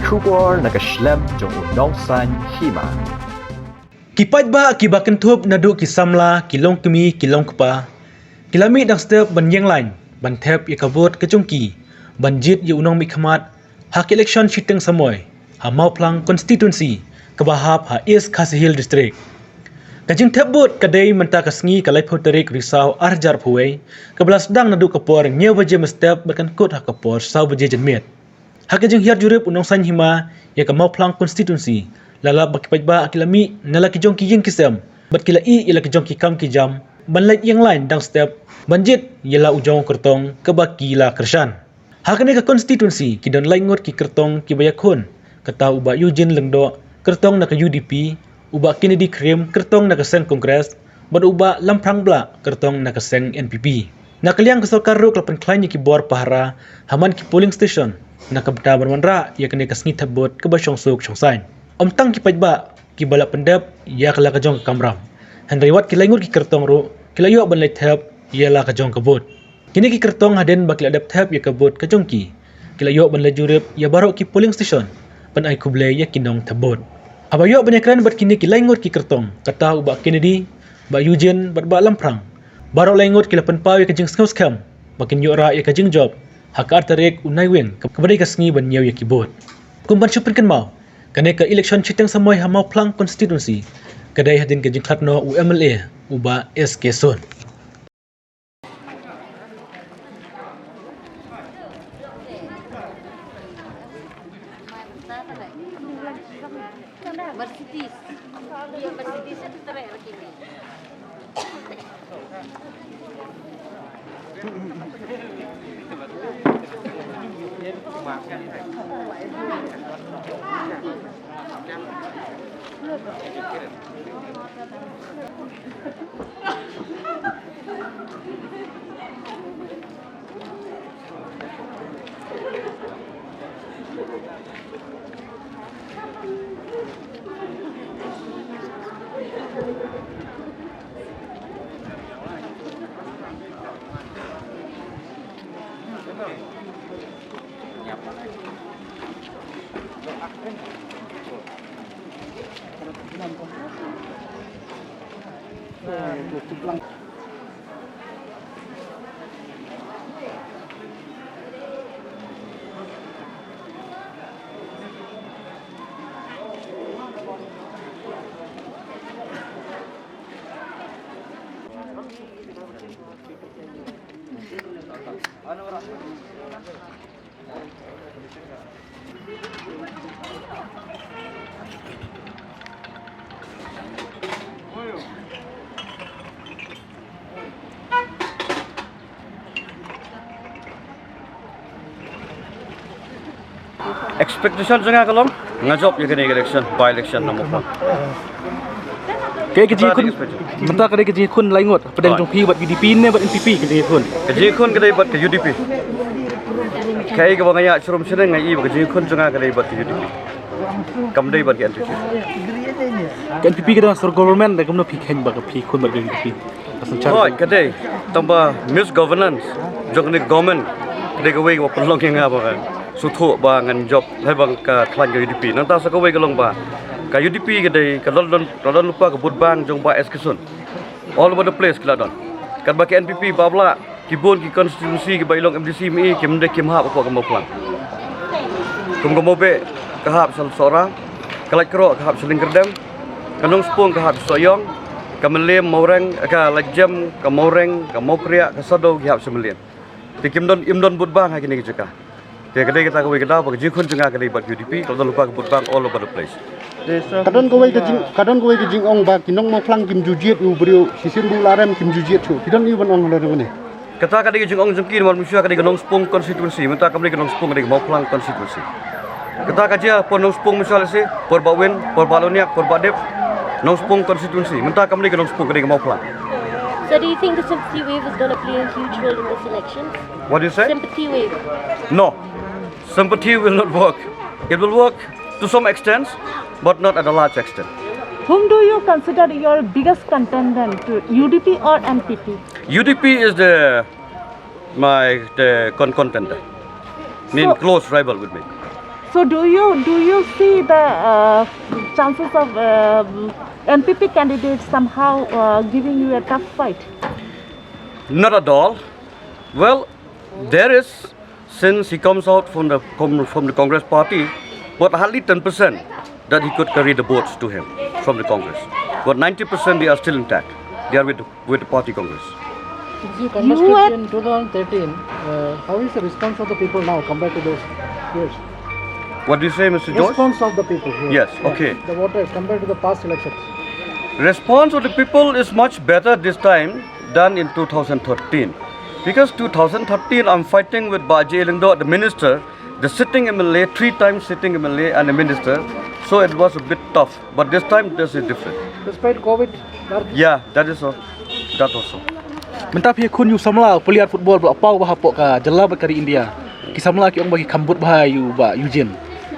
Kubor nakaslem jong unongsan hima. Kipat ba kibakan tup nadu kisamla kilong kemi kilong kepa. Kilami dang step ban yang lain ban tep yakabot kejongki banjit ye unong mikhamat hak election shiteng samoy ha mauplang constituency kebahap ha East Khasi Hill district. Kajing tebut kadai menta kasngi kalai poterik risau arjar puai kebelas dang nadu kapor nye baje mestep berkan kut ha kapor sau baje jenmet. Hak kajing hiar jurip unong san hima ya ka mauplang constituency lala bakipat ba akilami nala kijong kijing kisem bat kilai ila kijong kikam kijam banlait yang lain dang step banjit yela ujong kertong kebaki la kersan. Hak ni ka constituency kidon laingot ki kertong ki bayakun kata uba Eugene Lengdo kertong nak UDP uba Kennedy Krim kertong nak seng kongres bat uba Lamprang Bla kertong nak seng NPP. Nakaliang kesal karu kelapan klainnya ki bor pahara haman ki polling station nak beta bermanra ia kena kasngi tabut ke basyong suk syongsain. Om tang ki pajba ki balap pendap ia kala kajong ke kamram. Henriwat ki laingut ki kertong ru ki layu ban lai tab ia la kajong kebut. Kini ki kertong haden bak adap tab ia kebut kajong ki. Ki layu ban lai jurip ia baru ki polling station ban ai kublai ia kinong tabut. Abayo banyakran bat kini ki laingut ki kertong kata uba Kennedy ba Eugene bat ba Lamprang. Baru laingut ki lapan pau ia kajing skam bakin yora ia kajing job. Hak artarik unai wing kepada kasngi ban nyaw ya kibot. Kumban syupin kan mau. Kane ka election chiteng samoy ha mau plang constituency. Kadai hadin kajing khatno UMLA uba SK Sun. Expectation jangan kalom ngajop ya kena election by election nomor 4. Kaya kajing kun menta kadai kajing kun laingut pedang jongpi bat UDP ne bat NPP kajing kun. Kajing kun kadai bat ke UDP. Kaya ke bangaya surum seneng ngai ba kajing kun jangan kadai bat ke UDP. Kam dai bat ke NPP. Ke NPP kadang sur government dah kumno pikhen ba ke kun bat ke UDP. Oh kadai tambah misgovernance jong ni government kadai ke wei ba pelong yang apa kan. Suthuk ba ngan job hai bang ka klan ke UDP nang ta sa ka wei ka long ba ka UDP ke dai ka lon lupa ka but bang jong ba SK Sun all over the place kala don kan ba ke NPP ba bla ki bon ki konstitusi ki ba ilong MDC mi ki mende ki mahap apa ka mau plan kum ka mau be ka hap sal sora kalak kro ka hap seling kerdam kanong spung ka hap soyong ka melem maureng ka lajam ka maureng ka mau kriya ka sado ki hap semelien tikim don imdon but bang ha kini ki jaka kadai kita kawai kedau bagi jingkun jengah kadai buat UDP kalau lupa kebut bang all over the place. Kadon kawai ke jing ong ba kinong mau plang kim jujiet u brio sisin bu larem kim jujiet chu. Kidon ni ban ong lare ne. Kata kadai jing ong jengki nomor musuh kadai genong spung constituency, minta kami genong spung kadai mau plang constituency. Kata kaja ponong spung misalnya si por bawin, por baloniak, por badep, nong spung constituency, minta kami genong spung kadai mau plang. So do you think the sympathy wave is going to play a huge role in this election? What do you say? Sympathy wave. No. Sympathy will not work. It will work to some extent, but not at a large extent. Whom do you consider your biggest contender, UDP or NPP? UDP is the contender. Mean close rival with me. So do you see the chances of NPP candidates somehow giving you a tough fight? Not at all. Well, there is, since he comes out from the Congress party, but hardly 10% that he could carry the votes to him from the Congress. But 90% they are still intact. They are with the party Congress. Since you contested in 2013, how is the response of the people now compared to those years? What do you say, Mr. George? Response of the people here. Yes, okay. The voters compared to the past elections. Response of the people is much better this time than in 2013. Because 2013 I'm fighting with Baji Elingdo, the minister, the sitting MLA, 3 times sitting MLA and the minister. So it was a bit tough. But this time this is different. Despite COVID, Yeah, that is so. That also. Mentah pihak kun yu samla peliar football ba pau ba hapok ka jela ba kari India. Ki samla ki ong bagi kambut ba yu ba Eugene.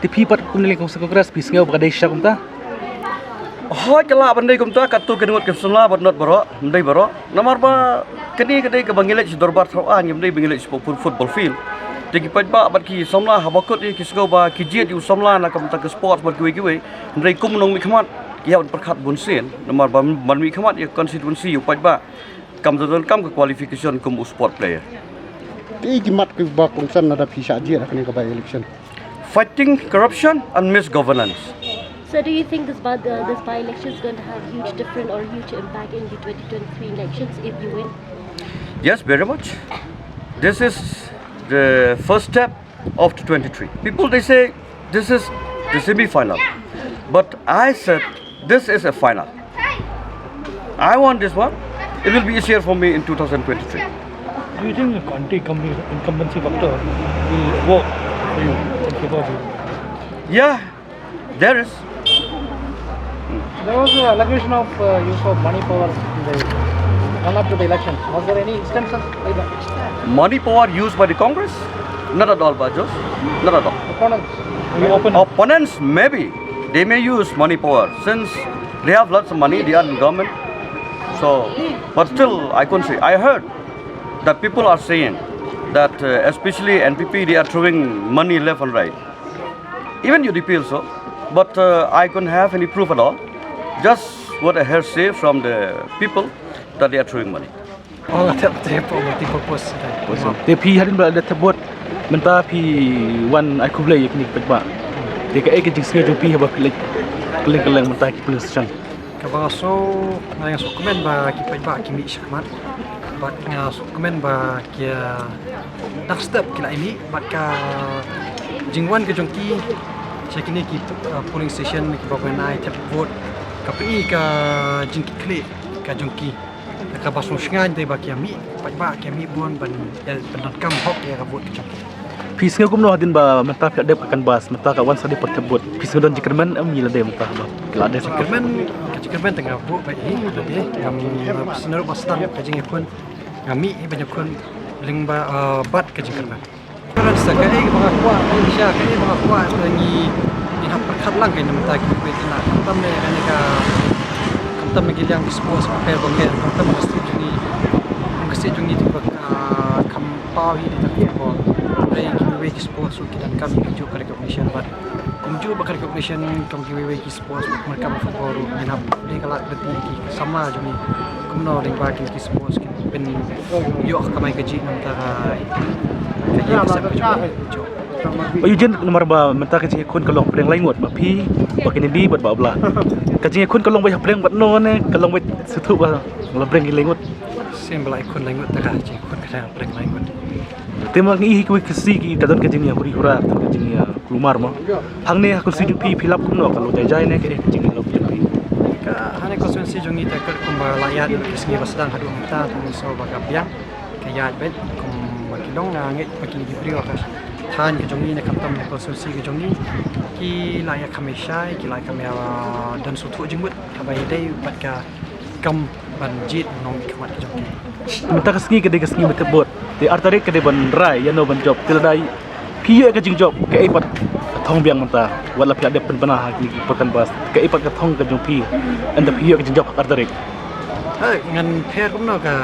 Tipi pat kun le kong Congress pis ngau ba dai sya kumta. Hoi kala bandai kumta katu kenut ke semla but not baro, bandai baro. Namar ba kini kadai ke bangilek si dorbar thawan yam dai bangilek si football field. Tegi pat ba bat ki samla habakut ki skau ba ki jiet yu samla na kam ta ke sports bat kiwe ndai kum nong mi khmat ki hawan perkhat bun sen. Namar ba man mi khmat ya constituency yu pat ba kam zadon kam ke qualification kum sport player. Ti gimat ke ba kongsan nada pisa je rakni ka ba election. Fighting corruption and misgovernance. So do you think this by-election is going to have huge different or huge impact in the 2023 elections if you win? Yes, very much. This is the first step of the 23. People they say this is the semi-final, but I said this is a final. I want this one. It will be easier for me in 2023. do you think the anti-incumbency factor will work for you in favor of you? Yeah, there is. There was an allegation of use of money power in the run up to the elections. Was there any instances like that? Money power used by the Congress? Not at all, Bajos. Not at all. Opponents? Will you open? Opponents, maybe. They may use money power. Since they have lots of money, they are in government. So, but still, I couldn't say. I heard that people are saying that especially NPP, they are throwing money left and right. Even UDP also. But I couldn't have any proof at all. Just what I heard say from the people that they are throwing money. Oh, multi-purpose. Te pi hadin ba da tabot mentah pi wan ai kublai yakni pat ba. Te ka ek jing singa jong pi ba keleng mentah ki plus chan. Kabaso nga so komen ba ki pa kimi shakmat bat nga so komen ba ki next step kila ini bat ka jingwan ke jongki chekini ki polling station ki ba nai tap vote ka pi ka jingki kle ka jongki ka baso shngan de ba ki ami pat ba ki ami buan ban ban kam hok ya ka vote ki Pi singa kumno hadin ba mentah pi adep akan bas mentah ka wan sadi per tabot. Pi singa don jikerman am yila de mentah ba. Kila de Kermen tengah buat baik ini, jadi kami senaruh pasang kerjanya pun kami banyak pun lingba bat kerja kermen. Kerana sekarang mga kuat Malaysia, kaya mga kuat lagi inap perkat lang kaya naman tayo pwede na kamtam na kanya ka kamtam na gilyang sports paper banggen kamtam na kasi jungi tu kampaw ini tak football. Kaya giveaway sports so kita kami video recognition but kumju bakal recognition kong giveaway sports mereka football inap ni kalak beti sama jungi kumno ring bagi sports pen yo kamay kaji nam ta kaya bisa Eugene nomor ba mentah ka jing kun kalong preng laingot ba pi ba kini di bat ba bla. Ka jing kun kalong ba preng bat no ne kalong ba sutu ba la preng laingot. Sembla ikon laingot ta ka jing kun ka preng laingot. Tema ngi hi kesi ki tadon ka jing ya huri hura ka jing ya klumar mo. Hang ne hakun si pi filap kumno kalau jai ne ke jing lo pi. Ka hane konstituensi jungi ta ka kumba layat kisngi basdang hadu mita tu so baga biang kaya bet kum makilong na ngi makili gibri wa ka than ke jungi ne kamtam ne konstituensi ke jungi ki layak kami syai ki layak kami dan sutu jinggut kabai dai bat ka kam banjit nong khamat ke jungi. Mentah ka singi ka singi betabot. Di artarik ka de ban rai ya no ban job tiladai piye ka jing job ka ipat thong biang mentah wala pi adep penbana ki perkan bas ka ipat ka thong ka jong pi anda piye ka jing job artarik ngan pher kumno ka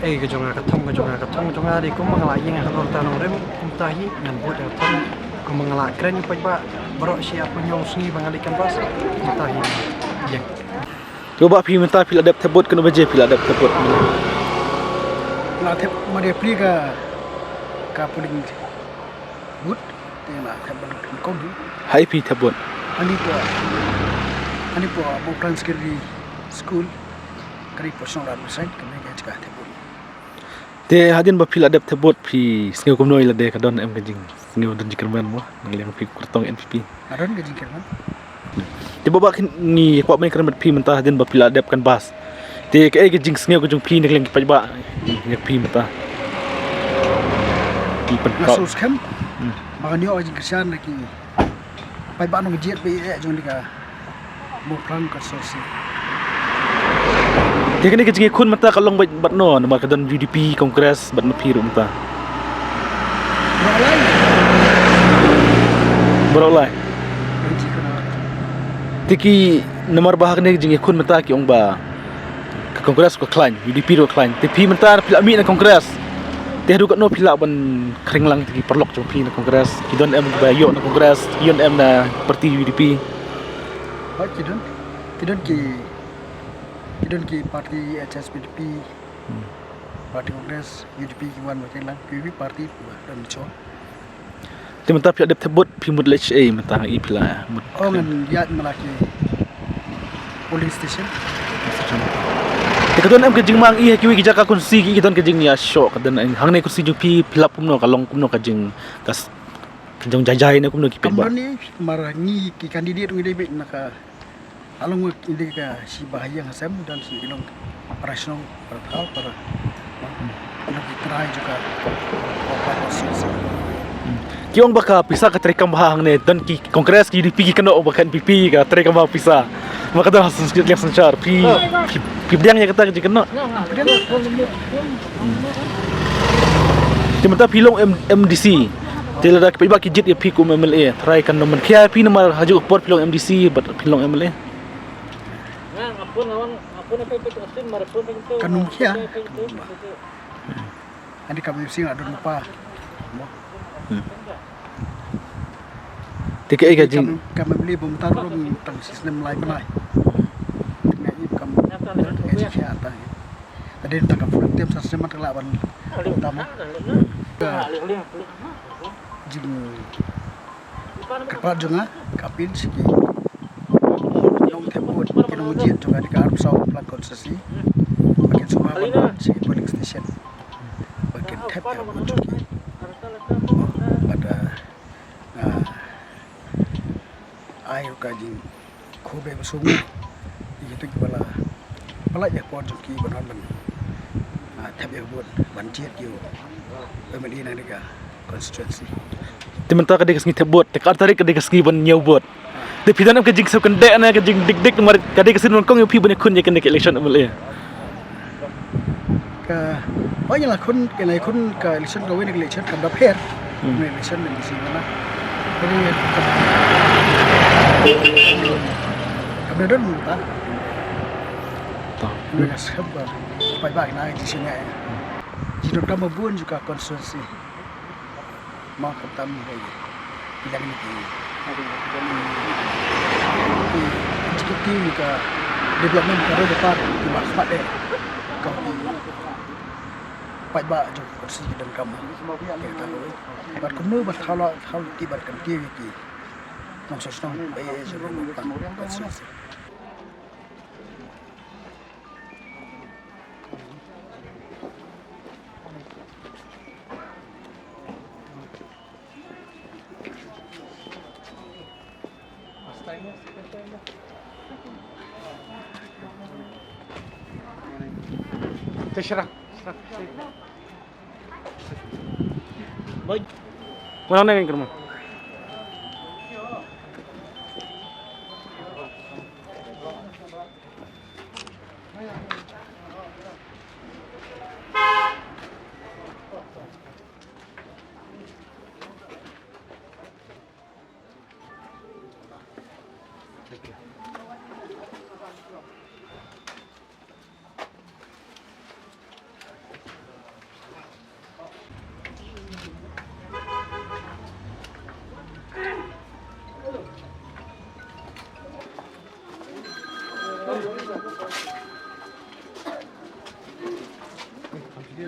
cái jong di ko mengalai yang kalau tanong rem kumtahi ngan buat ya tom ko mengalai keren pa ba bro siapa nyong sungi bangalikan bas kumtahi yang coba pi minta pil adap tebut kena baje pil adap tebut la thep mari pri ka puling but te la thep ban kon hai pi tebut ani po bo transkiri school kari posong ran side kami ga jka thep te hadin ba pil adap tebut pi sneu kum noi la de kadon em kajing sneu dan jikerman mo ngliang pi kurtong NPP aron ga jingker man te baba ni kwa mai kermat pi mentah hadin ba pil adap kan bas te ke kajing sneu kajung pi ngliang ki ba nyak pi mentah di pen na sos kham ma ni o jingker san ki pai ba no jiet be jong diga mo plan ka sos dia kena kecing kun mata kalong bat no nama kadon UDP kongres bat mepi rum ta berolai tiki nomor bahag ne kecing kun mata ki ong ba ke kongres ko klan UDP ro klan tapi mata pila mi na kongres teh du kat no pila ban kring lang tiki perlok jong pi na kongres kidon em ba yo na kongres yon em na parti UDP ba kidon ki parti HSPDP parti kongres UDP ki wan makin lang PV parti dan cho te mata pila dep tebut pi mud lech mata i pila mud ngan yat malaki police station te kadon em kajing mang i kiwi ki jaka kunsi ki kadon kajing ya syok kadon hang ne kunsi ju pi pilap kumno kalong kumno kajing kas kajong jajai ne kumno ki pe ba kamani marangi ki kandidat ngi be naka along ini ka si bahaya ngasem dan si ilong operasional para nak try juga operasi kiong baka pisa ka trekam bahang ne dan ki kongres ki UDP ki kena bakan PP ka trekam bah pisa maka dah hasil sekali yang sencar pi biang nya kata ki kena timata pilong MDC tela dak piba ki jit ya pi ku MLA try kan nomor kia pi nomor haju port pilong MDC bat pilong MLA kanum kia andi kami sing ada lupa tike ai kajing kami beli bumtar rum tang sistem lain ngai kam kia ata ada tak full tem sistem mat lawan utama jing kepat jonga kapin siki nong tembut kinong jiet jonga di karep saw plan konsesi bagian semua ban siki polling station bagian tap ya bunjuki pada air kajing khobe besungu itu kepala ya pon joki banan ban tap ya buat ban jiet yo pemilih nang dega constituency timenta ka dekas ngi tebot te kar tarik ka dekas ngi ban nyau bot te pidan am kajing sab kan de na kajing dik nomor ka dekas non kong yu pi ban kun ye kan election MLA ka banyak lah kun ka election gawe ni election kan dapher election di sini mana jadi kemudian ta mereka sebab baik naik di sini hidup kamu pun juga konstitusi mau ketemu lagi bilang ini jadi juga development karo depan di Mahmat kau baik jo kursi dan kamu kita bar kamu bar kalau tiba kan TV ki maksud nang bayi sebelum konstitusi terserah baik mana yang kerma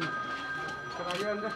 Kerayan dah.